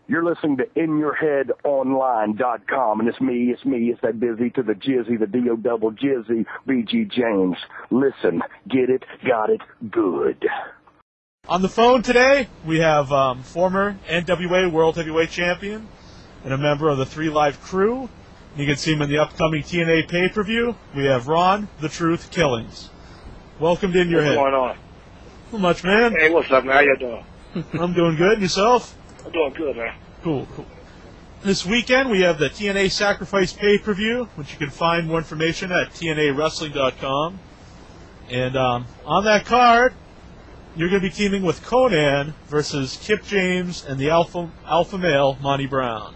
You're listening to InYourHeadOnline.com, and it's me, it's that busy to the jizzy, the D-O double jizzy, B.G. James. Listen, get it, got it, good. On the phone today, we have former NWA World Heavyweight Champion and a member of the 3 Live crew. You can see him in the upcoming TNA pay-per-view. We have Ron, The Truth Killings. Welcome to In Your Head. What's going on? Not much, man. Hey, what's up, man? How you doing? I'm doing good. And yourself? I'm doing good, man. Cool. This weekend, we have the TNA Sacrifice pay-per-view, which you can find more information at TNAWrestling.com. And on that card, you're going to be teaming with Conan versus Kip James and the alpha male, Monty Brown.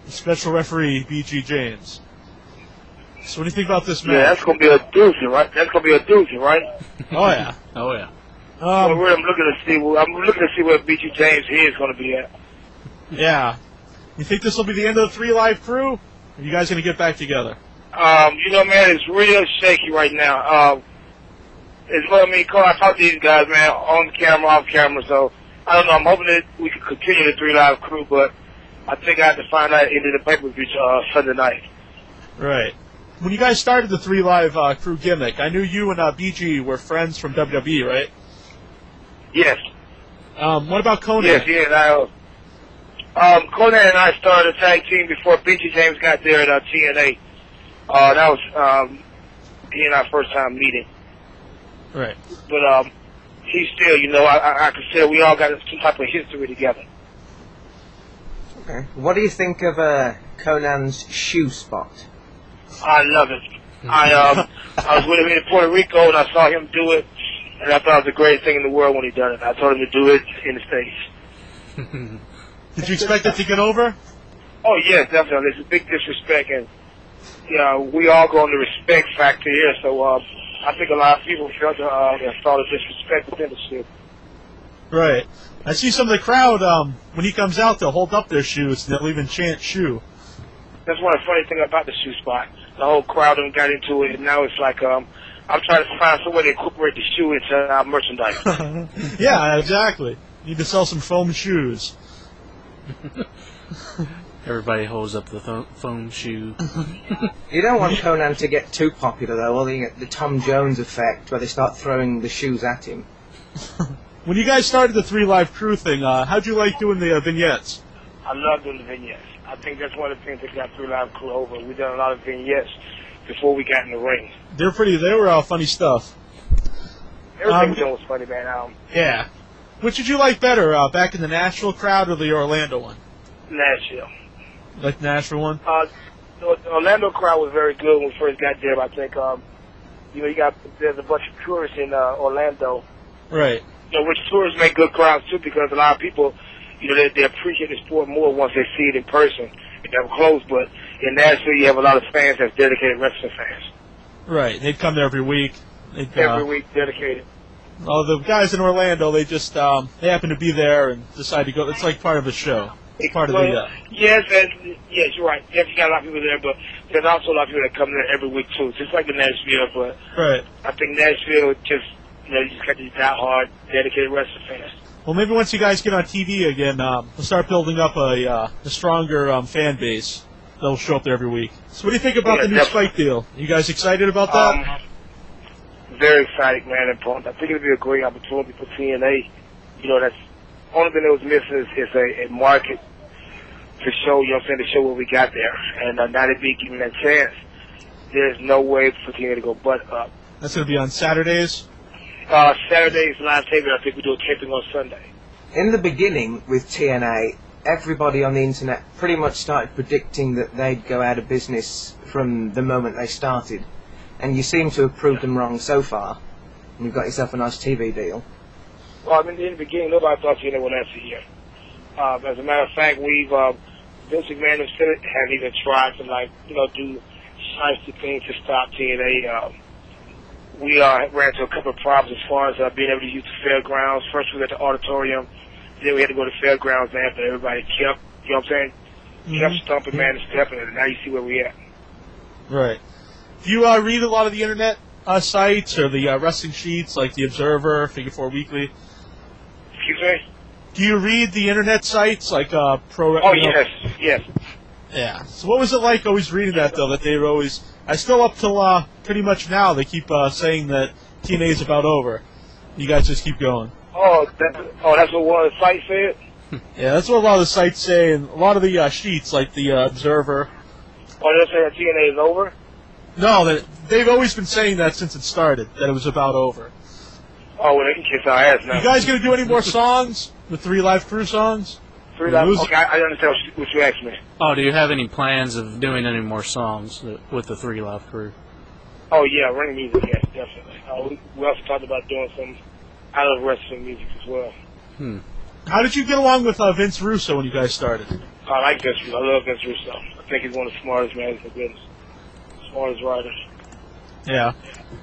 The special referee, B.G. James. So what do you think about this match? Yeah, that's going to be a doozy, right? Oh, yeah. I'm looking to see where B.G. James is going to be at. Yeah. You think this will be the end of the 3 Live crew? Or are you guys going to get back together? Man, it's real shaky right now. I talk to these guys, man, on camera, off camera, so I don't know. I'm hoping that we can continue the 3 Live crew, but I think I have to find out into the pay-per-view Sunday night. Right. When you guys started the 3 Live crew gimmick, I knew you and BG were friends from WWE, right? Yes. What about Conan? Yes. Conan and I started a tag team before B.G. James got there at TNA. That was he and our first time meeting. Right. But he's still, I consider we all got some type of history together. Okay. What do you think of Conan's shoe spot? I love it. I was with him in Puerto Rico and I saw him do it, and I thought it was the greatest thing in the world when he done it. I told him to do it in the States. Did you expect it to get over? Oh, yes, definitely. It's a big disrespect, and we all go on the respect factor here, so I think a lot of people felt the disrespect within the shit. Right. I see some of the crowd, when he comes out, they'll hold up their shoes, and they'll even chant shoe. That's one of the funny things about the shoe spot. The whole crowd got into it, and now it's like I'm trying to find some way to incorporate the shoe into our merchandise. Yeah, exactly. Need to sell some foam shoes. Everybody holds up the foam shoe. You don't want Conan to get too popular, though, or you get the Tom Jones effect, where they start throwing the shoes at him. When you guys started the 3 Live crew thing, how'd you like doing the vignettes? I love doing the vignettes. I think that's one of the things that got 3 Live crew over. We done a lot of vignettes before we got in the ring. They were funny stuff. Everything we done was funny, man. Yeah. Which did you like better, back in the Nashville crowd or the Orlando one? Nashville. Like the Nashville one? The Orlando crowd was very good when we first got there. I think, there's a bunch of tourists in Orlando. Right. Which tourists make good crowds too, because a lot of people, they appreciate the sport more once they see it in person and they're close. But in Nashville, you have a lot of fans that's dedicated wrestling fans. Right. They'd come there every week. Every week, dedicated. Well, the guys in Orlando, they just they happen to be there and decide to go. It's like part of the show. It's part of the. Yes, you're right. Yes, you got a lot of people there, but there's also a lot of people that come there every week too, just like in Nashville. But right. I think Nashville you just got these die-hard, dedicated wrestling fans. Well, maybe once you guys get on TV again, we'll start building up a stronger fan base. They'll show up there every week. So, what do you think about the new Spike deal? You guys excited about that? Very excited, man. And I think it'll be a great opportunity for TNA. That's the only thing that was missing is a market to show, to show what we got there. And now that we given that chance, there's no way for TNA to go butt up. That's going to be on Saturdays? Saturday's live taping. I think we do a taping on Sunday. In the beginning with TNA, everybody on the internet pretty much started predicting that they'd go out of business from the moment they started. And you seem to have proved them wrong so far. And you've got yourself a nice TV deal. Well, in the beginning, nobody thought TNA would last a year. As a matter of fact, Vince McMahon himself has even tried to, do shiesty things to stop TNA. We ran into a couple of problems as far as being able to use the fairgrounds. First, we got the auditorium. Then we had to go to the fairgrounds, man, but everybody kept, kept stumping, man, and stepping, and now you see where we at. Right. Do you read a lot of the internet sites or the wrestling sheets like The Observer, Figure 4 Weekly? Excuse me? Do you read the internet sites like Pro? Oh, yes, yes. Yeah. So what was it like always reading that, though, that they were always... I still up till pretty much now, they keep saying that TNA is about over. You guys just keep going. That's what one of the sites said? Yeah, that's what a lot of the sites say, and a lot of the sheets, like the Observer. Oh, they're saying TNA is over? No, they've always been saying that since it started, that it was about over. Oh, well, they can kiss our ass now. You guys going to do any more songs? The 3 Live Crew songs? 3 Live? Okay, I understand what you asked me. Oh, do you have any plans of doing any more songs with the 3 Live Crew? Oh, yeah, ring music, yes, definitely. We also talked about doing some out-of-wrestling music as well. How did you get along with Vince Russo when you guys started? I like Vince Russo. I love Vince Russo. I think he's one of the smartest men in the business. Smartest writers. Yeah.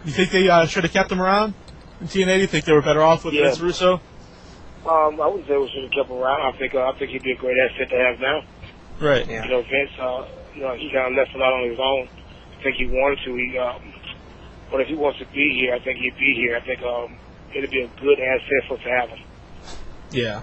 You think they should have kept him around in TNA? Do you think they were better off with Vince Russo? I wouldn't say we should have kept him around. I think he'd be a great asset to have now. Right. Yeah. Vince, he kind of left a lot on his own. I think he wanted to. But if he wants to be here, I think he'd be here. I think it'd be a good asset for us to have him. Yeah.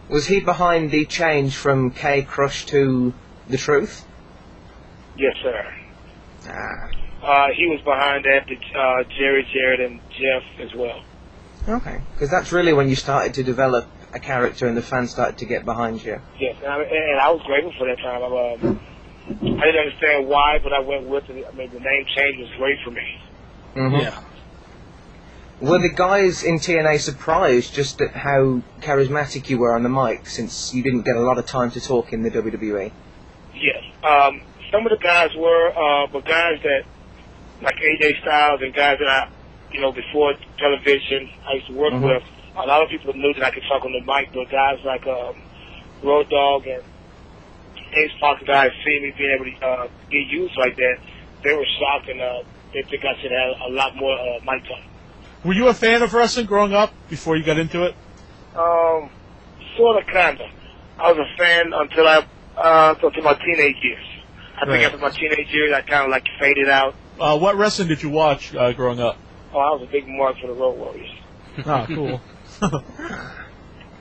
Was he behind the change from K-Crush to The Truth? Yes, sir. He was behind that, Jerry, Jared, and Jeff as well. Okay, because that's really when you started to develop a character and the fans started to get behind you. Yes, and I was grateful for that time. I didn't understand why, but I went with it. I mean, the name change was great for me. Mm-hmm. Yeah. Were the guys in TNA surprised just at how charismatic you were on the mic, since you didn't get a lot of time to talk in the WWE? Yes. Some of the guys were, but guys that, like AJ Styles and guys that I, before television, I used to work with, a lot of people knew that I could talk on the mic, but guys like Road Dogg and Ace Parker guys seeing me being able to get used like that, they were shocked, and they think I should have a lot more mic time. Were you a fan of wrestling growing up before you got into it? Sort of, kind of. I was a fan until my teenage years. I think after my teenage years, I kind of like faded out. What wrestling did you watch growing up? Oh, I was a big mark for the Road Warriors. Ah, cool.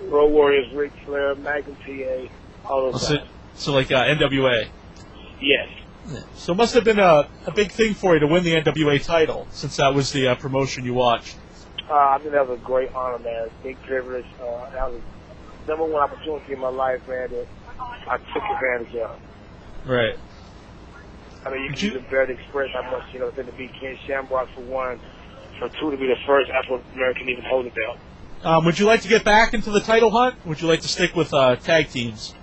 Road Warriors, Ric Flair, Magnum TA, all those guys. So like NWA? Yes. Yeah. So it must have been a big thing for you to win the NWA title, since that was the promotion you watched. I think that was a great honor, man. Big privilege. That was the number one opportunity in my life, man, that I took advantage of. Right. I mean, you can even barely express how much, it's going to be Ken Shamrock for one, for two to be the first Afro-American even hold the belt. Would you like to get back into the title hunt? Would you like to stick with tag teams?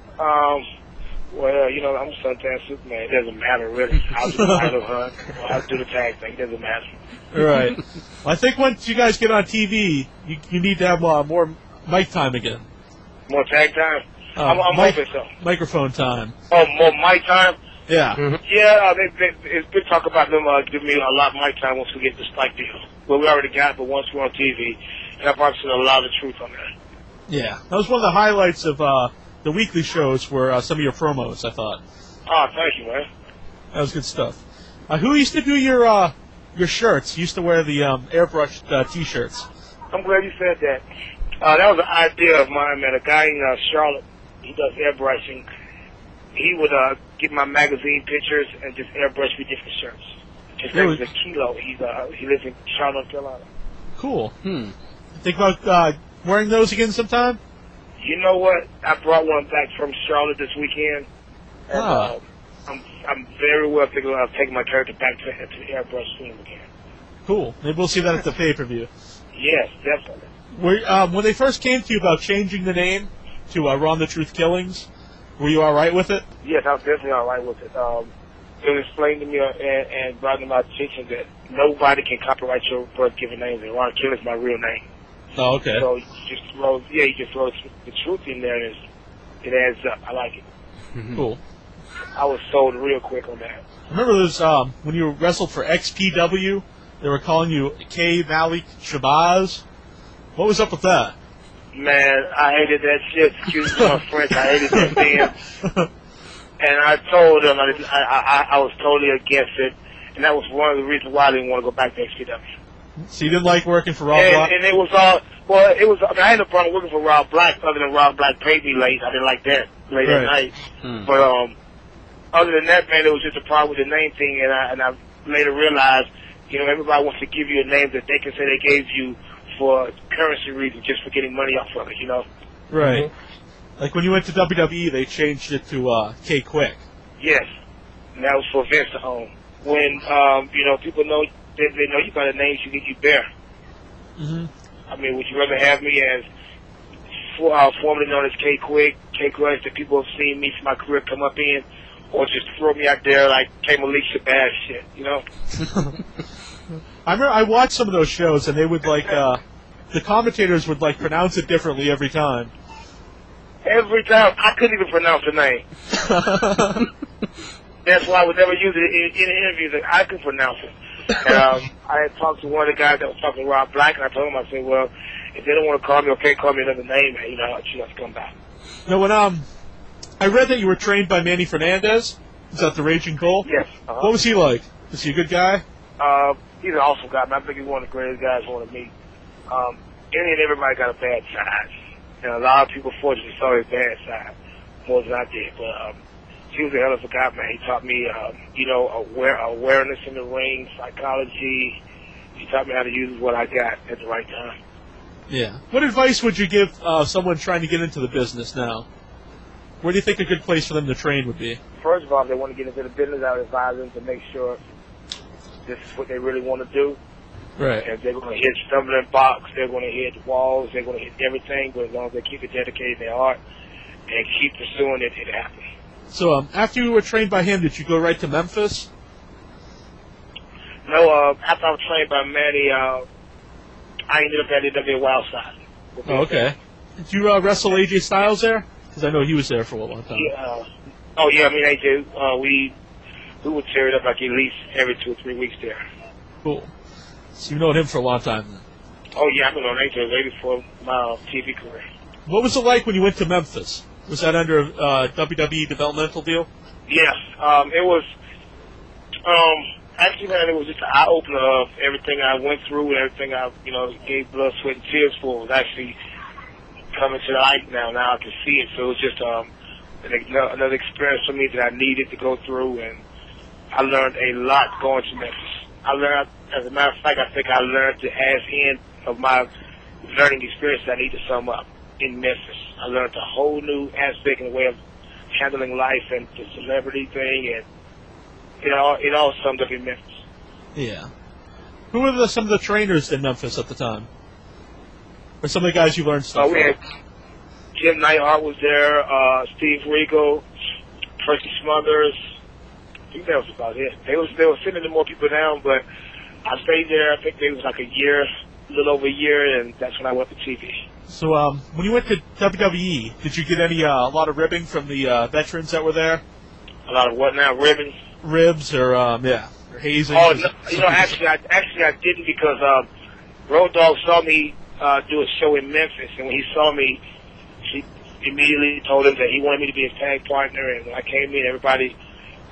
Well, I'm Suntan Superman. It doesn't matter, really. I'll do the title hunt. I'll do the tag thing. It doesn't matter. Right. Well, I think once you guys get on TV, you need to have more mic time again. More tag time? I'm hoping so. Microphone time. Oh, more mic time? Yeah. Mm-hmm. Yeah, it's been talk about them giving me a lot of mic time once we get the Spike deal. Well, we already got it, but once we're on TV, and I've probably seen a lot of truth on that. Yeah. That was one of the highlights of the weekly shows were some of your promos, I thought. Oh, thank you, man. That was good stuff. Who used to do your shirts? You used to wear the airbrushed T-shirts. I'm glad you said that. That was an idea of mine, man. A guy in Charlotte, he does airbrushing. He would get my magazine pictures and just airbrush me different shirts. His name is Kilo. He lives in Charlotte, North Carolina. Cool. Think about wearing those again sometime? You know what? I brought one back from Charlotte this weekend. And, I'm very well thinking about taking my character back to the airbrush team again. Cool. Maybe we'll see that at the pay-per-view. Yes, definitely. When they first came to you about changing the name to Ron the Truth Killings, were you all right with it? Yes, I was definitely all right with it. It was explained to me and brought to my attention that nobody can copyright your birth-given name, and Ron Killings is my real name. Oh, okay. So you just throw the truth in there, and it adds up. I like it. Cool. I was sold real quick on that. I remember those when you wrestled for XPW, they were calling you K. Malik Shabazz. What was up with that? Man, I hated that shit. Excuse my French. I hated that thing. And I told them I was totally against it, and that was one of the reasons why I didn't want to go back to XPW. So you didn't like working for Rob Black? And it was all, well, it was, I mean, I had no problem working for Rob Black other than Rob Black paid me late. I didn't like that, late at night. But, other than that, man, it was just a problem with the name thing, and I later realized, you know, everybody wants to give you a name that they can say they gave you for currency reasons, just for getting money off of it, you know? Right. Like when you went to WWE, they changed it to K Quick. Yes. And that was for Vince to own. When, you know, people know, they know you by the names you get you bear. I mean, would you rather have me as formerly known as K Quick that people have seen me for my career come up in, or just throw me out there like K Malik Shabazz shit, you know? I remember I watched some of those shows, and they would like the commentators would like pronounce it differently every time. Every time I couldn't even pronounce the name. That's why I would never use it in interviews. That I could pronounce it. And, I had talked to one of the guys that was talking to Rob Black, and I told him, I said, well, if they don't want to call me, okay, call me another name, and, you know, I'll choose to come back. Now, when I read that you were trained by Manny Fernandez. Is that the Raging Bull? Yes. What was he like? Was he a good guy? He's an awesome guy. I think he's one of the greatest guys I want to meet. And everybody got a bad side. And a lot of people, fortunately, saw his bad side more than I did. But he was a hell of a guy, man. He taught me, you know, awareness in the ring, psychology. He taught me how to use what I got at the right time. Yeah. What advice would you give someone trying to get into the business now? Where do you think a good place for them to train would be? First of all, if they want to get into the business, I would advise them to make sure this is what they really want to do. Right. And they're going to hit stumbling blocks, they're going to hit walls, they're going to hit everything, but as long as they keep it dedicated in their heart and keep pursuing it, it happens. So after you were trained by him, did you go right to Memphis? No, after I was trained by Manny, I ended up at NWA Wildside. Oh, okay. Did you wrestle AJ Styles there? Because I know he was there for a long time. Yeah. Oh, yeah, I mean, AJ, we would tear it up like at least every 2 or 3 weeks there. Cool. So you've known him for a long time then? Oh, yeah, I've been on AJ way before my TV career. What was it like when you went to Memphis? Was that under a WWE developmental deal? Yes. It was, actually, man, it was just an eye-opener of everything I went through and everything I, you know, gave blood, sweat, and tears for was actually coming to the light now. Now I can see it. So it was just another experience for me that I needed to go through, and I learned a lot going to Memphis. I learned, as a matter of fact, I think I learned the ass end of my learning experience that I need to sum up in Memphis. I learned a whole new aspect and way of handling life and the celebrity thing, and it all summed up in Memphis. Yeah. Who were some of the trainers in Memphis at the time? Or some of the guys you learned stuff we had Jim Neidhart was there, Steve Regal, Percy Smothers. I think that was about it. They were sending more people down, but I stayed there. I think it was like a little over a year, and that's when I went to TV. So when you went to WWE, did you get a lot of ribbing from the veterans that were there? A lot of what now? Ribbons? Ribs or hazing? Oh, no, actually I didn't, because Road Dogg saw me do a show in Memphis, and when he saw me, he immediately told him that he wanted me to be his tag partner. And when I came in, everybody,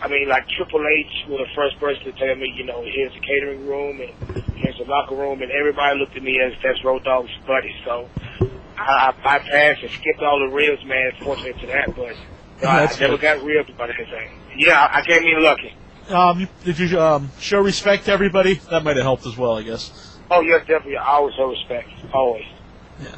I mean, like Triple H was the first person to tell me, you know, here's the catering room and here's the locker room, and everybody looked at me as that's Road Dogg's buddy. So I bypassed and skipped all the ribs, man, fortunate to that, but I never got ribbed about anything. Yeah, I came in lucky. Did you show respect to everybody? That might have helped as well, I guess. Oh, yeah, definitely. I always show respect. Always. Yeah.